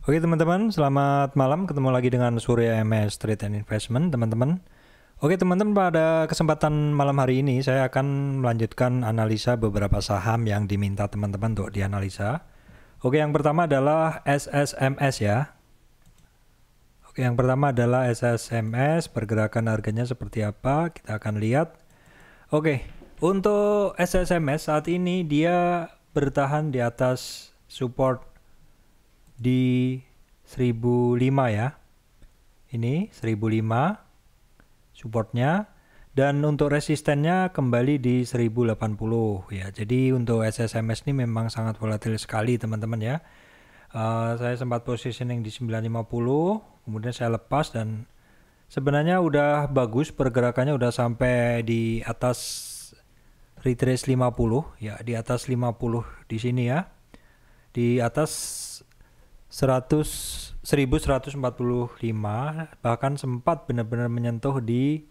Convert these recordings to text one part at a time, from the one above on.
Oke teman-teman, selamat malam. Ketemu lagi dengan Surya MS Trade and Investment, teman-teman. Oke teman-teman, pada kesempatan malam hari ini saya akan melanjutkan analisa beberapa saham yang diminta teman-teman untuk dianalisa. Oke, yang pertama adalah SSMS ya. Oke, yang pertama adalah SSMS, pergerakan harganya seperti apa, kita akan lihat. Oke, untuk SSMS saat ini dia bertahan di atas support di 1005 ya. Ini 1005 supportnya, dan untuk resistennya kembali di 1080 ya. Jadi untuk SSMS ini memang sangat volatil sekali teman-teman ya. Saya sempat positioning di 950, kemudian saya lepas dan sebenarnya udah bagus pergerakannya, udah sampai di atas retrace 50 ya, di atas 50 di sini ya. Di atas 1145, bahkan sempat benar-benar menyentuh di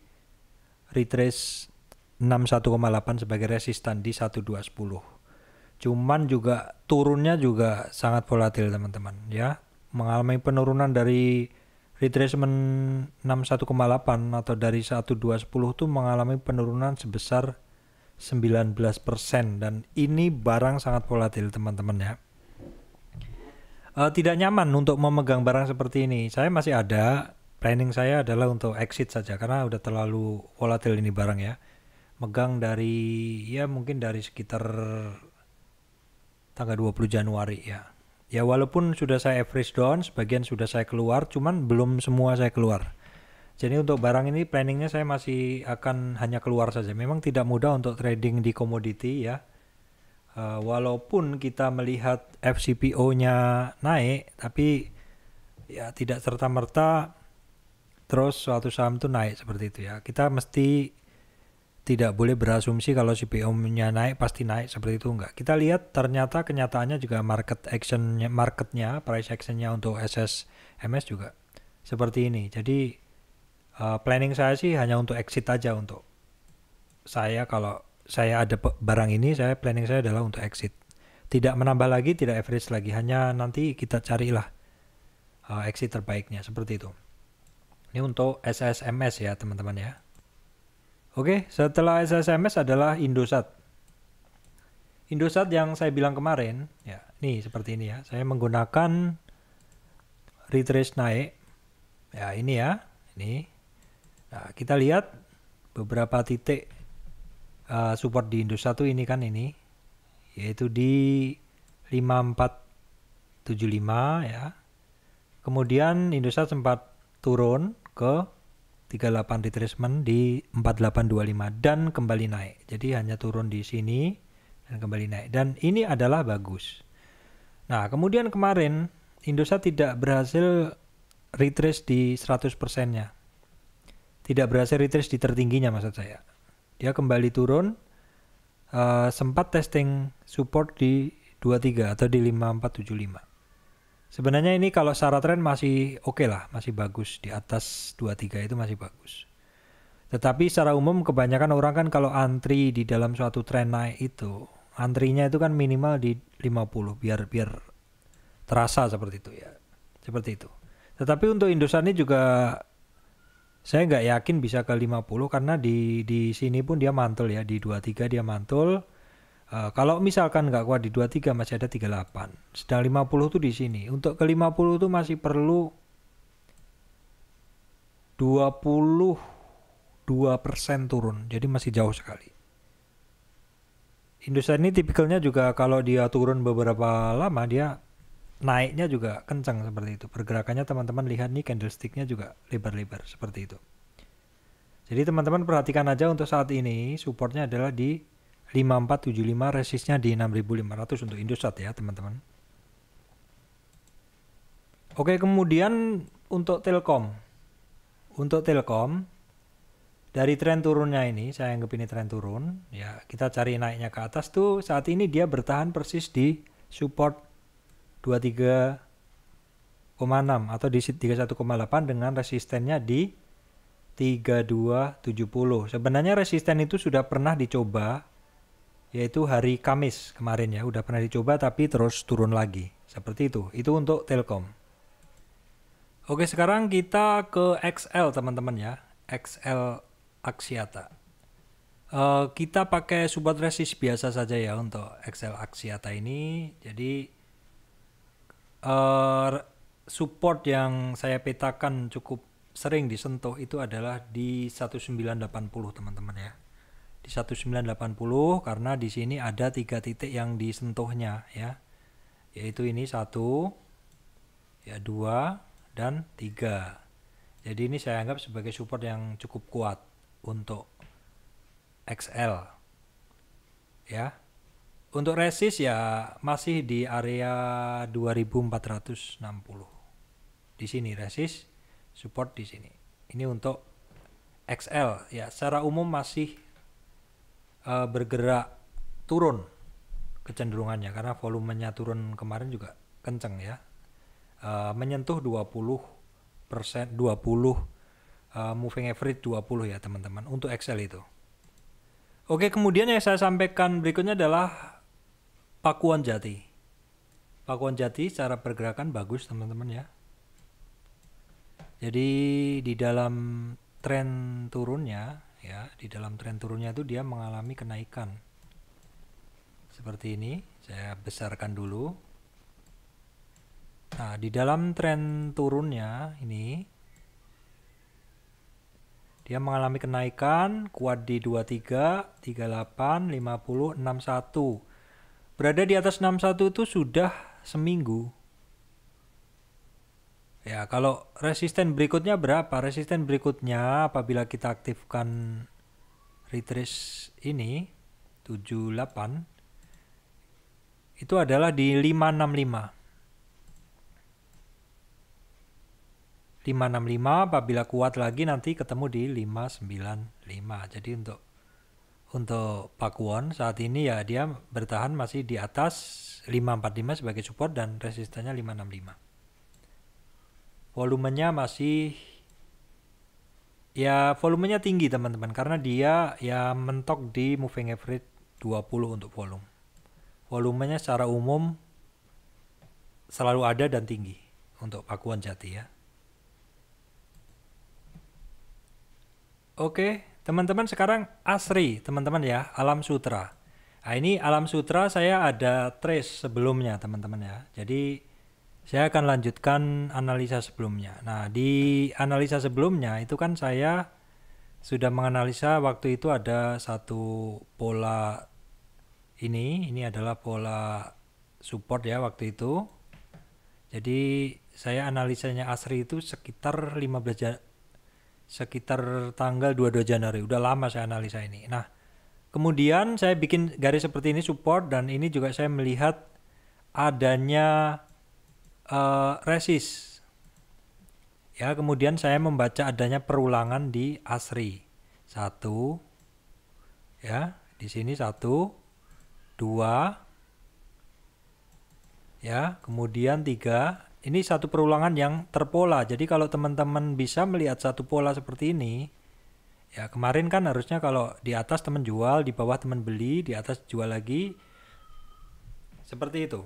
retrace 61,8 sebagai resisten di 1210. Cuman juga turunnya juga sangat volatil teman-teman ya, mengalami penurunan dari retracement 61,8 atau dari 1210 tuh mengalami penurunan sebesar 19%, dan ini barang sangat volatil teman-teman ya. Tidak nyaman untuk memegang barang seperti ini. Saya masih ada, planning saya adalah untuk exit saja karena udah terlalu volatil ini barang ya. Megang dari ya mungkin dari sekitar tanggal 20 Januari ya. Ya walaupun sudah saya average down, sebagian sudah saya keluar, cuman belum semua saya keluar. Jadi untuk barang ini planningnya saya masih akan hanya keluar saja. Memang tidak mudah untuk trading di komoditi ya. Walaupun kita melihat FCPO-nya naik, tapi ya tidak serta-merta terus suatu saham itu naik seperti itu ya. Kita mesti tidak boleh berasumsi kalau CPO-nya naik pasti naik seperti itu, enggak. Kita lihat ternyata kenyataannya juga marketnya, price actionnya untuk SSMS juga seperti ini. Jadi planning saya sih hanya untuk exit aja untuk saya. Kalau saya ada barang ini, saya planning saya adalah untuk exit. Tidak menambah lagi, tidak average lagi. Hanya nanti kita carilah exit terbaiknya, seperti itu. Ini untuk SSMS ya teman-teman ya. Oke, setelah SSMS adalah Indosat. Indosat yang saya bilang kemarin, ya ini seperti ini ya. Saya menggunakan retrace naik. Ya ini ya, ini. Nah, kita lihat beberapa titik support di Indosat tuh ini kan ini, yaitu di 5475 ya. Kemudian Indosat sempat turun ke 38 retracement di 4825 dan kembali naik. Jadi hanya turun di sini dan kembali naik. Dan ini adalah bagus. Nah, kemudian kemarin Indosat tidak berhasil retrace di 100%-nya. Tidak berhasil retrace di tertingginya maksud saya. Dia kembali turun, sempat testing support di 23 atau di 5475. Sebenarnya ini kalau secara tren masih oke lah, masih bagus. Di atas 23 itu masih bagus. Tetapi secara umum kebanyakan orang kan kalau antri di dalam suatu tren naik itu, antrinya itu kan minimal di 50 biar terasa seperti itu ya. Seperti itu. Tetapi untuk Indosat ini juga saya nggak yakin bisa ke 50 karena di sini pun dia mantul ya, di 23 dia mantul. Kalau misalkan nggak kuat di 23 masih ada 38. Sedang 50 tuh di sini. Untuk ke 50 tuh masih perlu 22% turun. Jadi masih jauh sekali. Indosat ini tipikalnya juga kalau dia turun beberapa lama dia naiknya juga kencang seperti itu. Pergerakannya teman-teman lihat nih, candlesticknya juga lebar-lebar seperti itu. Jadi teman-teman perhatikan aja untuk saat ini supportnya adalah di 5475, resistnya di 6500 untuk Indosat ya teman-teman. Oke, kemudian untuk Telkom. Untuk Telkom dari tren turunnya ini, saya anggap ini tren turun ya, kita cari naiknya ke atas tuh. Saat ini dia bertahan persis di support 23,6 atau di 31,8 dengan resistennya di 3270. Sebenarnya resisten itu sudah pernah dicoba, yaitu hari Kamis kemarin ya, udah pernah dicoba tapi terus turun lagi. Seperti itu. Itu untuk Telkom. Oke, sekarang kita ke XL teman-teman ya. XL Axiata. Kita pakai support resist biasa saja ya untuk XL Axiata ini. Jadi support yang saya petakan cukup sering disentuh itu adalah di 1980 teman-teman ya. Di 1980 karena di sini ada 3 titik yang disentuhnya ya. Yaitu ini 1, ya 2 dan 3. Jadi ini saya anggap sebagai support yang cukup kuat untuk XL ya. Untuk resist ya masih di area 2460. Di sini resist, support di sini. Ini untuk XL ya, secara umum masih bergerak turun kecenderungannya karena volumenya turun kemarin juga kenceng ya. Menyentuh 20%, 20 moving average 20 ya teman-teman untuk XL itu. Oke, kemudian yang saya sampaikan berikutnya adalah Pakuan Jati. Pakuan Jati secara pergerakan bagus teman-teman ya. Jadi di dalam tren turunnya ya, di dalam tren turunnya itu dia mengalami kenaikan. Seperti ini, saya besarkan dulu. Nah, di dalam tren turunnya ini dia mengalami kenaikan kuat di 23, 38, 50, 61. Berada di atas 61 itu sudah seminggu. Ya, kalau resisten berikutnya berapa? Resisten berikutnya apabila kita aktifkan retrace ini 78 itu adalah di 565. 565 apabila kuat lagi nanti ketemu di 595. Jadi untuk Pakuan saat ini ya dia bertahan masih di atas 545 sebagai support dan resistannya 565. Volumenya masih ya volumenya tinggi teman-teman karena dia ya mentok di moving average 20 untuk volume. Volumenya secara umum selalu ada dan tinggi untuk Pakuan Jati ya. Oke, teman-teman sekarang ASRI, teman-teman ya, Alam Sutra. Nah, ini Alam Sutra saya ada trace sebelumnya, teman-teman ya. Jadi saya akan lanjutkan analisa sebelumnya. Nah, di analisa sebelumnya itu kan saya sudah menganalisa waktu itu ada satu pola ini adalah pola support ya waktu itu. Jadi saya analisanya ASRI itu sekitar tanggal 22 Januari. Udah lama saya analisa ini. Nah, kemudian saya bikin garis seperti ini support dan ini juga saya melihat adanya resist. Ya, kemudian saya membaca adanya perulangan di ASRI. 1 ya, di sini 1 2 ya, kemudian 3. Ini satu perulangan yang terpola. Jadi kalau teman-teman bisa melihat satu pola seperti ini, ya kemarin kan harusnya kalau di atas teman jual, di bawah teman beli, di atas jual lagi. Seperti itu.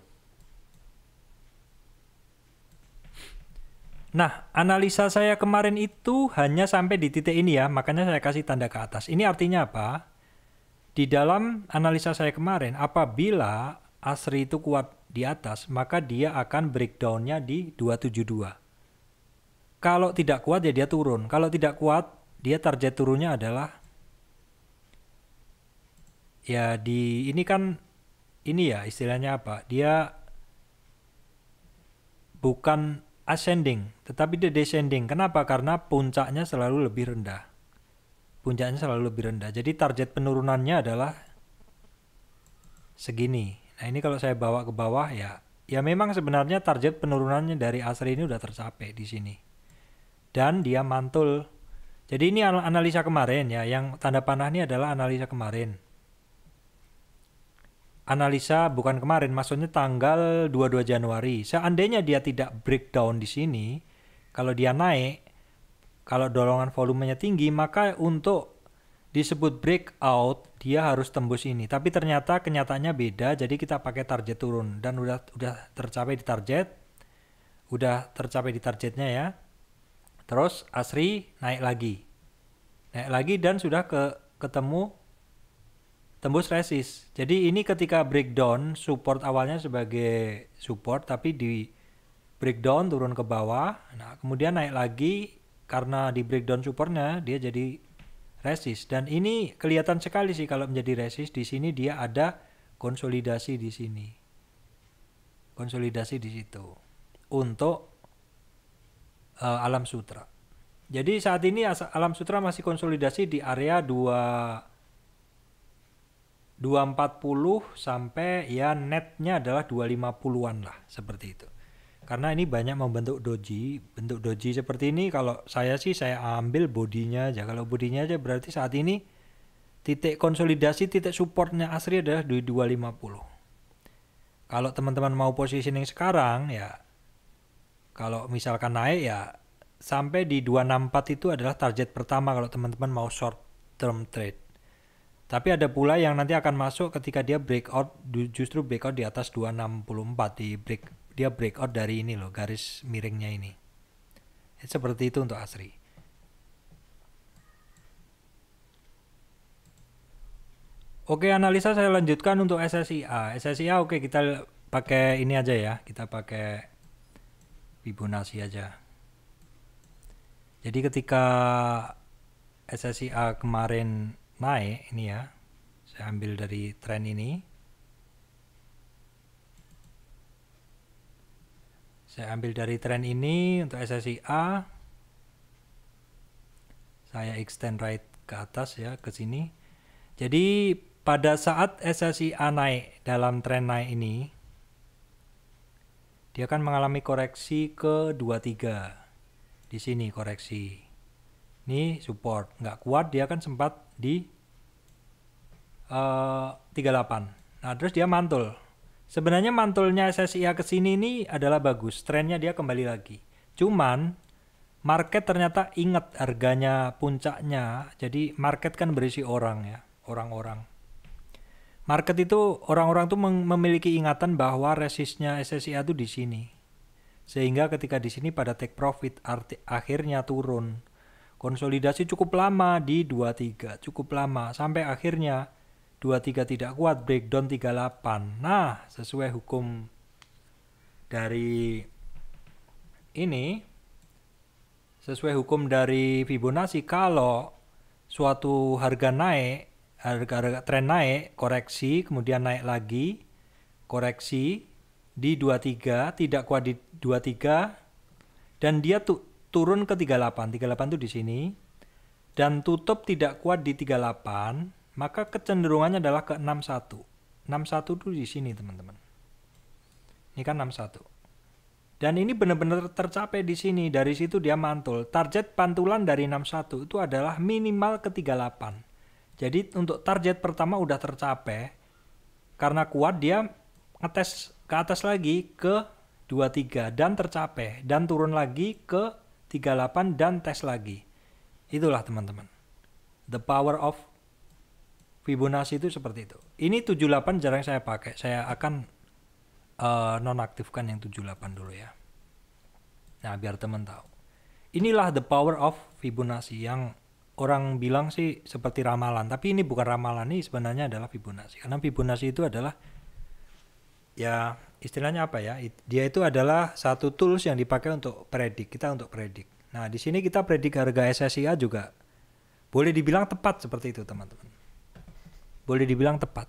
Nah, analisa saya kemarin itu hanya sampai di titik ini ya, makanya saya kasih tanda ke atas. Ini artinya apa? Di dalam analisa saya kemarin, apabila ASRI itu kuat di atas, maka dia akan breakdownnya di 272. Kalau tidak kuat ya dia turun. Kalau tidak kuat, dia target turunnya adalah ya di ini kan ini ya istilahnya apa? Dia bukan ascending, tetapi dia descending. Kenapa? Karena puncaknya selalu lebih rendah. Puncaknya selalu lebih rendah. Jadi target penurunannya adalah segini. Nah, ini kalau saya bawa ke bawah ya memang sebenarnya target penurunannya dari ASRI ini udah tercapai di sini. Dan dia mantul. Jadi ini analisa kemarin ya, yang tanda panah ini adalah analisa kemarin. Analisa bukan kemarin, maksudnya tanggal 22 Januari. Seandainya dia tidak breakdown di sini, kalau dia naik, kalau dorongan volumenya tinggi, maka untuk disebut breakout dia harus tembus ini. Tapi ternyata kenyataannya beda, jadi kita pakai target turun dan udah tercapai di target. Udah tercapai di targetnya ya. Terus ASRI naik lagi dan sudah ketemu tembus resist. Jadi ini ketika breakdown, support awalnya sebagai support tapi di breakdown turun ke bawah. Nah, kemudian naik lagi karena di breakdown supportnya dia jadi resist. Dan ini kelihatan sekali sih kalau menjadi resist. Di sini dia ada konsolidasi di sini. Konsolidasi di situ untuk Alam Sutra. Jadi saat ini Alam Sutra masih konsolidasi di area 240 sampai ya netnya adalah 250-an lah, seperti itu. Karena ini banyak membentuk doji, bentuk doji seperti ini. Kalau saya sih saya ambil bodinya aja. Kalau bodinya aja berarti saat ini titik konsolidasi, titik supportnya ASRI adalah di 250. Kalau teman-teman mau positioning sekarang ya, kalau misalkan naik ya sampai di 264 itu adalah target pertama kalau teman-teman mau short term trade. Tapi ada pula yang nanti akan masuk ketika dia breakout, justru breakout di atas 264, dia breakout dari ini loh, garis miringnya ini. Seperti itu untuk ASRI. Oke, analisa saya lanjutkan untuk SSIA. SSIA oke, kita pakai ini aja ya, kita pakai Fibonacci aja. Jadi ketika SSIA kemarin naik ini ya, saya ambil dari tren ini. Saya ambil dari tren ini untuk SSIA. Saya extend right ke atas ya, ke sini. Jadi pada saat SSIA naik dalam tren naik ini, dia akan mengalami koreksi ke 23. Di sini koreksi. Ini support. Nggak kuat, dia kan sempat di 38. Nah, terus dia mantul. Sebenarnya mantulnya SSIA ke sini ini adalah bagus. Trennya dia kembali lagi. Cuman market ternyata ingat harganya puncaknya. Jadi market kan berisi orang ya, orang-orang. Market itu orang-orang tuh memiliki ingatan bahwa resistnya SSIA itu di sini. Sehingga ketika di sini pada take profit akhirnya turun. Konsolidasi cukup lama di 23, cukup lama sampai akhirnya 23 tidak kuat, breakdown 38. Nah, sesuai hukum dari ini, sesuai hukum dari Fibonacci, kalau suatu harga naik, harga tren naik, koreksi, kemudian naik lagi, koreksi di 23, tidak kuat di 23, dan dia turun ke 38. 38 itu di sini, dan tutup tidak kuat di 38, maka kecenderungannya adalah ke 61. 61 itu di sini, teman-teman. Ini kan 61. Dan ini benar-benar tercapai di sini. Dari situ dia mantul. Target pantulan dari 61 itu adalah minimal ke 38. Jadi untuk target pertama udah tercapai. Karena kuat dia ngetes ke atas lagi ke 23 dan tercapai. Dan turun lagi ke 38 dan tes lagi. Itulah teman-teman. The power of Fibonacci itu seperti itu. Ini 78 jarang saya pakai. Saya akan nonaktifkan yang 78 dulu ya. Nah, biar teman tahu. Inilah the power of Fibonacci yang orang bilang sih seperti ramalan, tapi ini bukan ramalan, ini sebenarnya adalah Fibonacci. Karena Fibonacci itu adalah ya istilahnya apa ya? Dia itu adalah satu tools yang dipakai untuk predik, kita untuk predik. Nah, di sini kita predik harga SSIA juga boleh dibilang tepat seperti itu, teman-teman. Boleh dibilang tepat.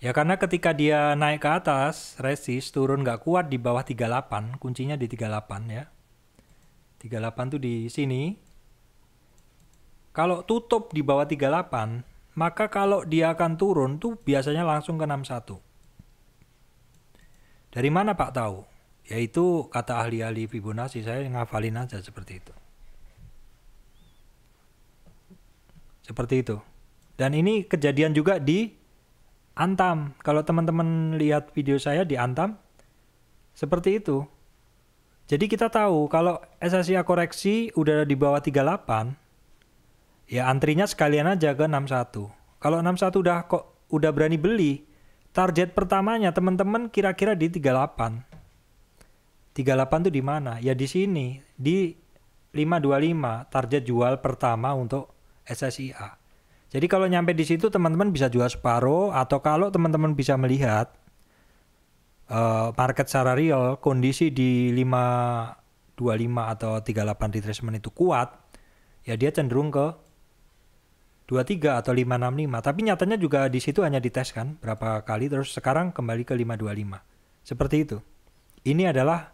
Ya karena ketika dia naik ke atas, resist, turun nggak kuat di bawah 38, kuncinya di 38 ya. 38 tuh di sini. Kalau tutup di bawah 38, maka kalau dia akan turun tuh biasanya langsung ke 61. Dari mana Pak tahu? Yaitu kata ahli-ahli Fibonacci, saya ngafalin aja seperti itu. Seperti itu. Dan ini kejadian juga di Antam. Kalau teman-teman lihat video saya di Antam, seperti itu. Jadi kita tahu kalau SSIA koreksi udah di bawah 38, ya antrinya sekalian aja ke 61. Kalau 61 udah berani beli, target pertamanya teman-teman kira-kira di 38. 38 tuh di mana? Ya di sini, di 525 target jual pertama untuk SSIA. Jadi kalau nyampe di situ teman-teman bisa jual separuh, atau kalau teman-teman bisa melihat market secara real, kondisi di 525 atau 38 retracement itu kuat, ya dia cenderung ke 23 atau 565. Tapi nyatanya juga di situ hanya dites kan berapa kali, terus sekarang kembali ke 525. Seperti itu. Ini adalah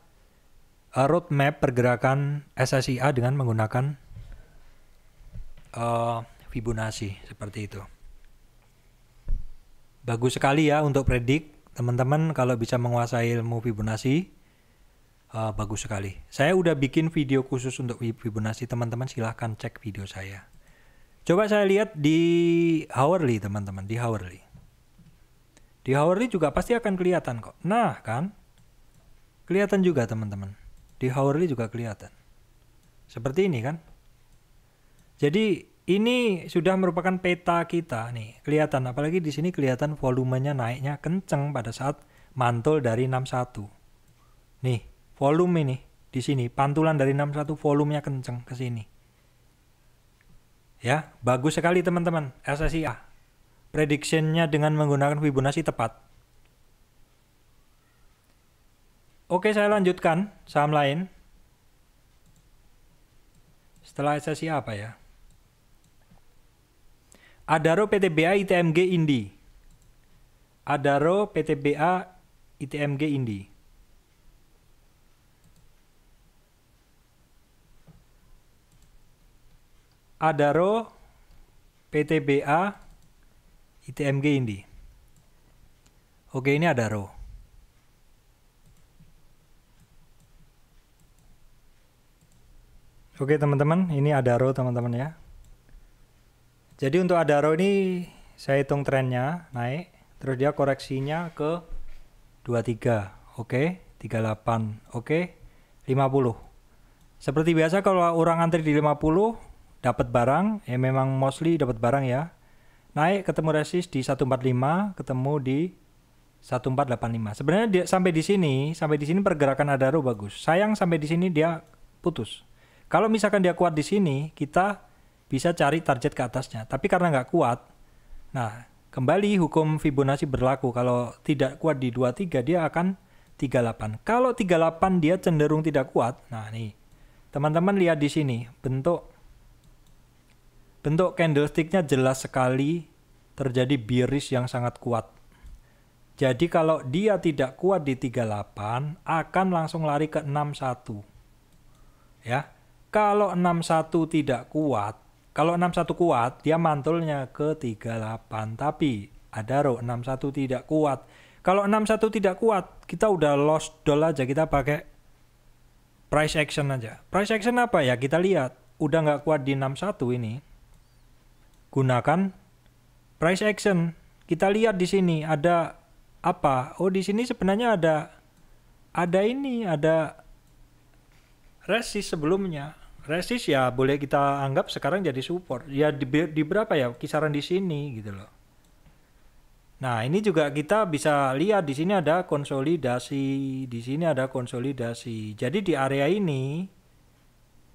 roadmap pergerakan SSIA dengan menggunakan Fibonacci seperti itu. Bagus sekali ya untuk predik, teman-teman kalau bisa menguasai ilmu Fibonacci, bagus sekali. Saya udah bikin video khusus untuk Fibonacci, teman-teman silahkan cek video saya. Coba saya lihat di hourly teman-teman, di hourly. Di hourly juga pasti akan kelihatan kok. Nah kan, kelihatan juga teman-teman. Di hourly juga kelihatan. Seperti ini kan. Jadi ini sudah merupakan peta kita nih, kelihatan, apalagi di sini kelihatan volumenya naiknya kenceng pada saat mantul dari 61. Nih, volume ini di sini pantulan dari 61 volumenya kenceng ke sini. Ya, bagus sekali teman-teman, SSIA. Prediksinya dengan menggunakan Fibonacci tepat. Oke, saya lanjutkan saham lain. Setelah SSIA apa ya? Adaro PTBA ITMG Indi. Adaro PTBA ITMG Indi. Adaro PTBA ITMG Indi. Oke, ini Adaro. Oke teman-teman, ini Adaro teman-teman ya. Jadi untuk Adaro ini saya hitung trennya naik, terus dia koreksinya ke 23, oke, 38, oke, 50. Seperti biasa kalau orang antri di 50 dapat barang, ya memang mostly dapat barang ya. Naik ketemu resist di 145, ketemu di 1485. Sebenarnya sampai di sini pergerakan Adaro bagus. Sayang sampai di sini dia putus. Kalau misalkan dia kuat di sini, kita bisa cari target ke atasnya. Tapi karena nggak kuat, nah kembali hukum Fibonacci berlaku. Kalau tidak kuat di 23, dia akan 38. Kalau 38 dia cenderung tidak kuat. Nah nih, teman-teman lihat di sini, bentuk candlesticknya jelas sekali terjadi bearish yang sangat kuat. Jadi kalau dia tidak kuat di 38, akan langsung lari ke 61. Ya, kalau 61 tidak kuat, kalau 61 kuat, dia mantulnya ke 38. Tapi Adaro 61 tidak kuat. Kalau 61 tidak kuat, kita udah lost doll aja. Kita pakai price action aja. Price action apa ya? Kita lihat. Udah nggak kuat di 61 ini. Gunakan price action. Kita lihat di sini ada apa? Oh, di sini sebenarnya ada resist sebelumnya. Resist ya boleh kita anggap sekarang jadi support. Ya di berapa ya? Kisaran di sini gitu loh. Nah, ini juga kita bisa lihat di sini ada konsolidasi, di sini ada konsolidasi. Jadi di area ini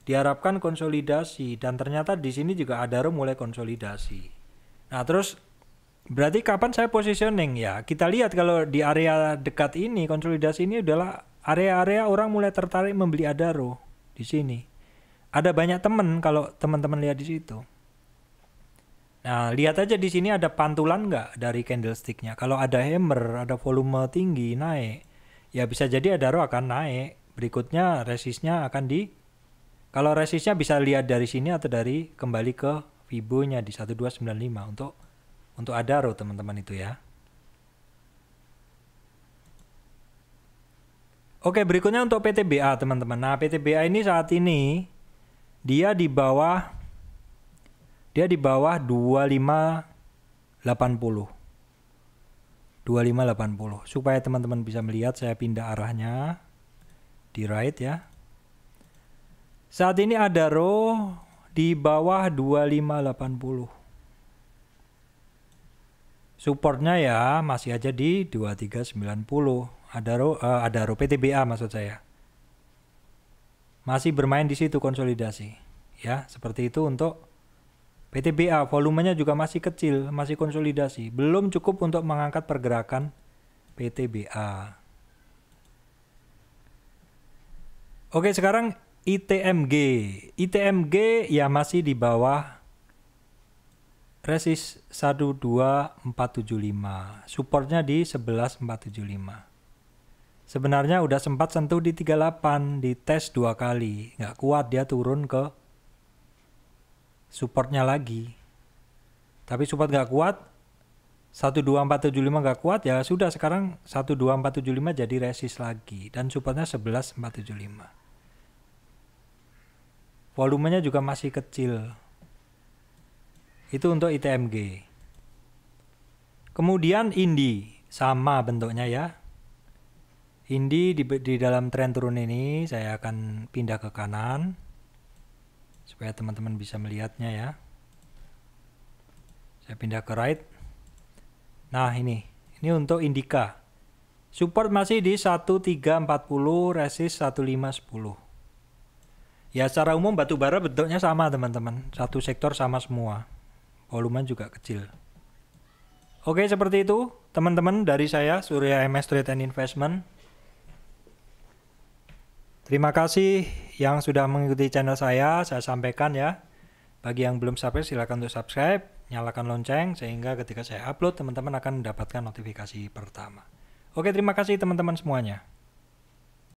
diharapkan konsolidasi dan ternyata di sini juga Adaro mulai konsolidasi. Nah, terus berarti kapan saya positioning ya? Kita lihat kalau di area dekat ini konsolidasi ini adalah area-area orang mulai tertarik membeli Adaro di sini. Ada banyak teman kalau teman-teman lihat di situ. Nah, lihat aja di sini ada pantulan nggak dari candlesticknya. Kalau ada hammer, ada volume tinggi naik, ya bisa jadi Adaro akan naik. Berikutnya resistnya akan kalau resistnya bisa lihat dari sini atau dari kembali ke Fibo-nya di 1295 untuk Adaro teman-teman itu ya. Oke, berikutnya untuk PTBA teman-teman. Nah, PTBA ini saat ini dia di bawah 2580. Supaya teman-teman bisa melihat, saya pindah arahnya di right ya. Saat ini Adaro di bawah 2580. Supportnya ya masih aja di 2390. Adaro PTBA maksud saya. Masih bermain di situ konsolidasi. Ya, seperti itu untuk PTBA, volumenya juga masih kecil, masih konsolidasi. Belum cukup untuk mengangkat pergerakan PTBA. Oke, sekarang ITMG. ITMG ya masih di bawah resist 12475. Supportnya di 11475. Sebenarnya udah sempat sentuh di 38, dites 2 kali. Nggak kuat, dia turun ke supportnya lagi. Tapi support nggak kuat, 12475 nggak kuat, ya sudah sekarang 12475 jadi resist lagi. Dan supportnya 11475. Volumenya juga masih kecil. Itu untuk ITMG. Kemudian INDI, sama bentuknya ya. INDI di dalam tren turun ini saya akan pindah ke kanan supaya teman-teman bisa melihatnya ya. Saya pindah ke right. Nah, ini untuk Indika. Support masih di 1340, resist 1510. Ya, secara umum batubara bentuknya sama, teman-teman. Satu sektor sama semua. Volume juga kecil. Oke, seperti itu teman-teman dari saya, Surya MS Trade and Investment. Terima kasih yang sudah mengikuti channel saya sampaikan ya. Bagi yang belum subscribe, silakan untuk subscribe, nyalakan lonceng sehingga ketika saya upload teman-teman akan mendapatkan notifikasi pertama. Oke, terima kasih teman-teman semuanya.